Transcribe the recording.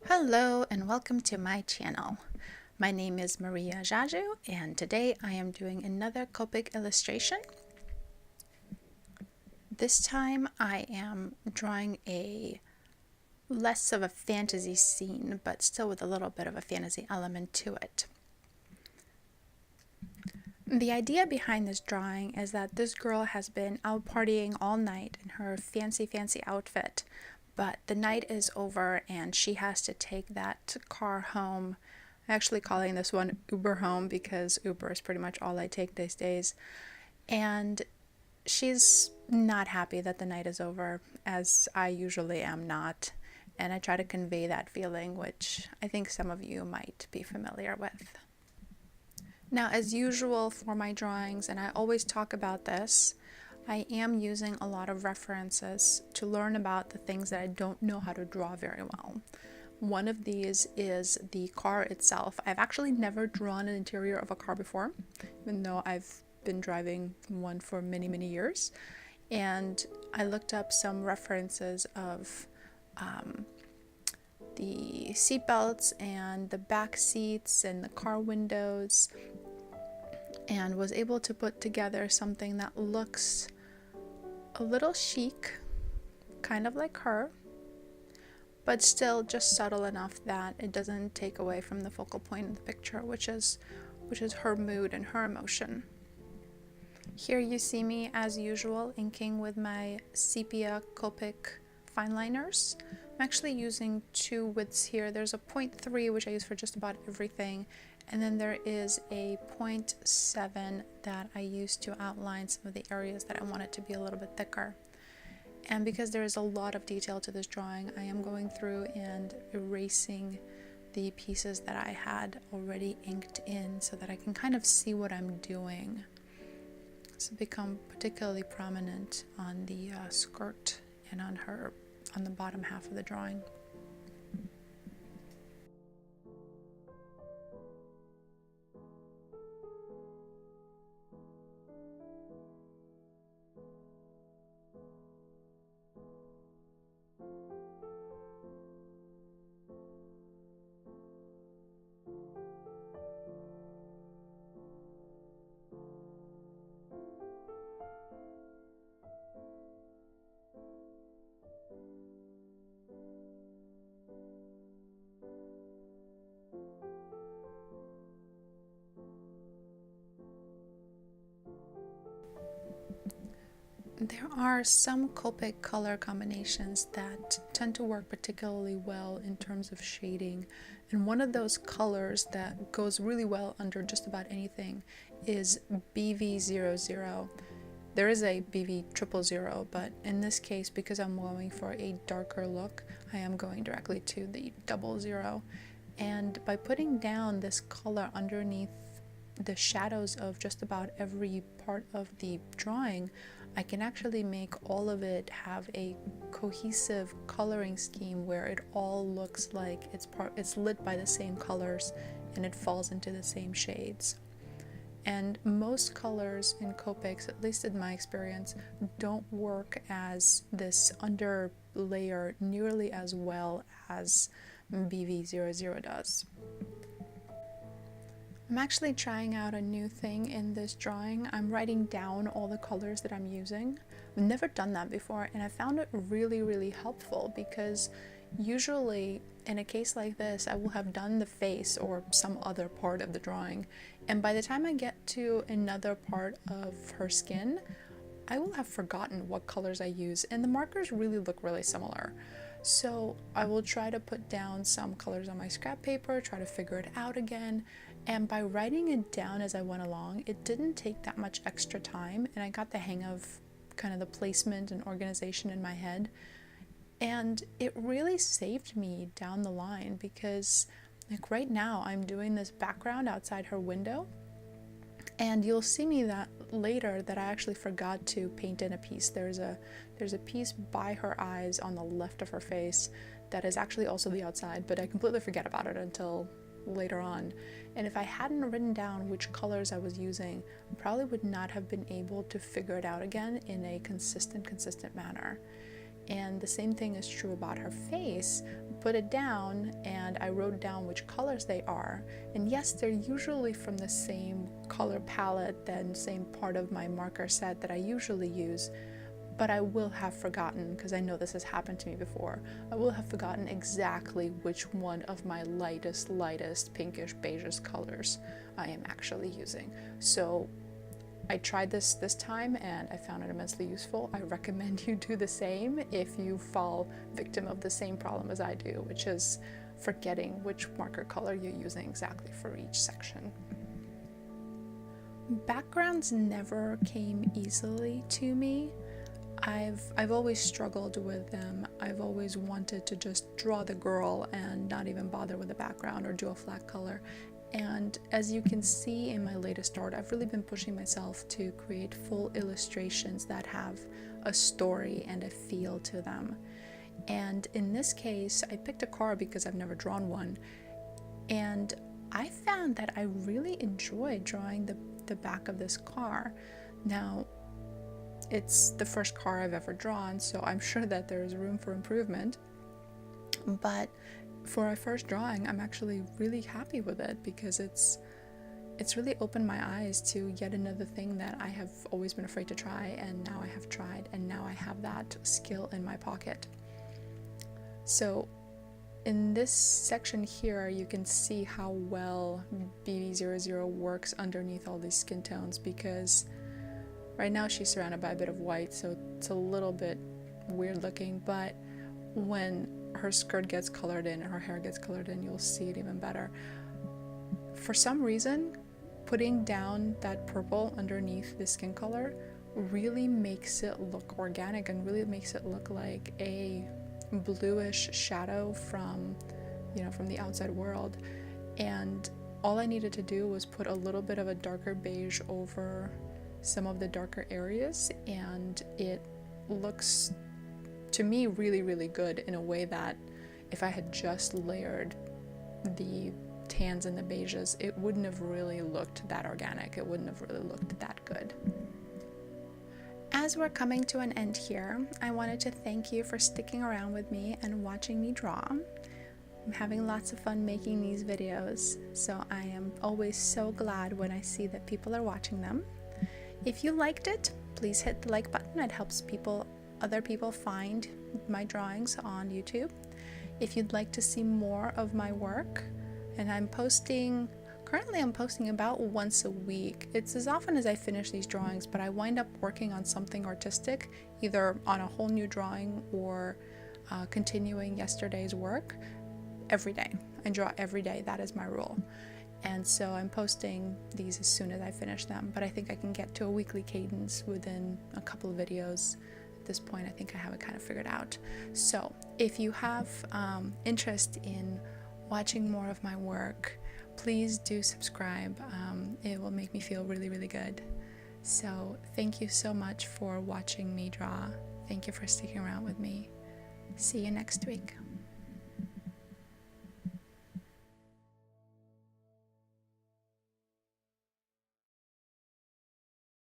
Hello and welcome to my channel. My name is Maria Jaju and today I am doing another Copic illustration. This time I am drawing a less of a fantasy scene, but still with a little bit of a fantasy element to it. The idea behind this drawing is that this girl has been out partying all night in her fancy outfit, but the night is over and she has to take that car home. I'm actually calling this one Uber home because Uber is pretty much all I take these days. And she's not happy that the night is over, as I usually am not. And I try to convey that feeling, which I think some of you might be familiar with. Now, as usual for my drawings, and I always talk about this, I am using a lot of references to learn about the things that I don't know how to draw very well. One of these is the car itself. I've actually never drawn an interior of a car before, even though I've been driving one for many years. And I looked up some references of the seat belts and the back seats and the car windows, and was able to put together something that looks a little chic, kind of like her, but still just subtle enough that it doesn't take away from the focal point of the picture, which is her mood and her emotion. Here you see me, as usual, inking with my Sepia Copic fine liners. I'm actually using two widths here. There's a 0.3, which I use for just about everything, and then there is a 0.7 that I use to outline some of the areas that I want it to be a little bit thicker. And because there is a lot of detail to this drawing, I am going through and erasing the pieces that I had already inked in so that I can kind of see what I'm doing. It's become particularly prominent on the skirt and on the bottom half of the drawing. There are some Copic color combinations that tend to work particularly well in terms of shading, and one of those colors that goes really well under just about anything is BV00. There is a BV000, but in this case, because I'm going for a darker look, I am going directly to the 00. And by putting down this color underneath the shadows of just about every part of the drawing, I can actually make all of it have a cohesive coloring scheme where it all looks like it's lit by the same colors and it falls into the same shades. And most colors in Copics, at least in my experience, don't work as this under layer nearly as well as BV00 does. I'm actually trying out a new thing in this drawing. I'm writing down all the colors that I'm using. I've never done that before, and I found it really helpful, because usually in a case like this I will have done the face or some other part of the drawing, and by the time I get to another part of her skin, I will have forgotten what colors I use, and the markers really look really similar. So I will try to put down some colors on my scrap paper, try to figure it out again, and by writing it down as I went along, it didn't take that much extra time, and I got the hang of kind of the placement and organization in my head, and it really saved me down the line, because like right now I'm doing this background outside her window, and you'll see me that later that I actually forgot to paint in a piece. There's a piece by her eyes on the left of her face that is actually also the outside, but I completely forget about it until later on. And if I hadn't written down which colors I was using, I probably would not have been able to figure it out again in a consistent manner. And the same thing is true about her face. Put it down and I wrote down which colors they are. And yes, they're usually from the same color palette, then same part of my marker set that I usually use. But I will have forgotten, because I know this has happened to me before, I will have forgotten exactly which one of my lightest pinkish beigeish colors I am actually using. So I tried this time and I found it immensely useful. I recommend you do the same if you fall victim of the same problem as I do, which is forgetting which marker color you're using exactly for each section. Backgrounds never came easily to me. I've always struggled with them. I've always wanted to just draw the girl and not even bother with the background or do a flat color. And as you can see in my latest art, I've really been pushing myself to create full illustrations that have a story and a feel to them. And in this case, I picked a car because I've never drawn one. And I found that I really enjoyed drawing the back of this car. Now, it's the first car I've ever drawn, so I'm sure that there's room for improvement. But for a first drawing, I'm actually really happy with it because it's really opened my eyes to yet another thing that I have always been afraid to try, and now I have tried, and now I have that skill in my pocket. So in this section here, you can see how well BB00 works underneath all these skin tones, because right now she's surrounded by a bit of white, so it's a little bit weird looking, but when her skirt gets colored in and her hair gets colored in, you'll see it even better. For some reason, putting down that purple underneath the skin color really makes it look organic and really makes it look like a bluish shadow from the outside world. And all I needed to do was put a little bit of a darker beige over some of the darker areas, and it looks to me really, really good in a way that if I had just layered the tans and the beiges, it wouldn't have really looked that organic. It wouldn't have really looked that good. As we're coming to an end here, I wanted to thank you for sticking around with me and watching me draw. I'm having lots of fun making these videos, so I am always so glad when I see that people are watching them. If you liked it, please hit the like button. It helps other people find my drawings on YouTube. If you'd like to see more of my work, and currently I'm posting about once a week. It's as often as I finish these drawings, but I wind up working on something artistic, either on a whole new drawing or continuing yesterday's work every day. I draw every day, that is my rule. And so I'm posting these as soon as I finish them, but I think I can get to a weekly cadence within a couple of videos. At this point, I think I have it kind of figured out. So if you have interest in watching more of my work, please do subscribe. It will make me feel really, really good. So thank you so much for watching me draw. Thank you for sticking around with me. See you next week.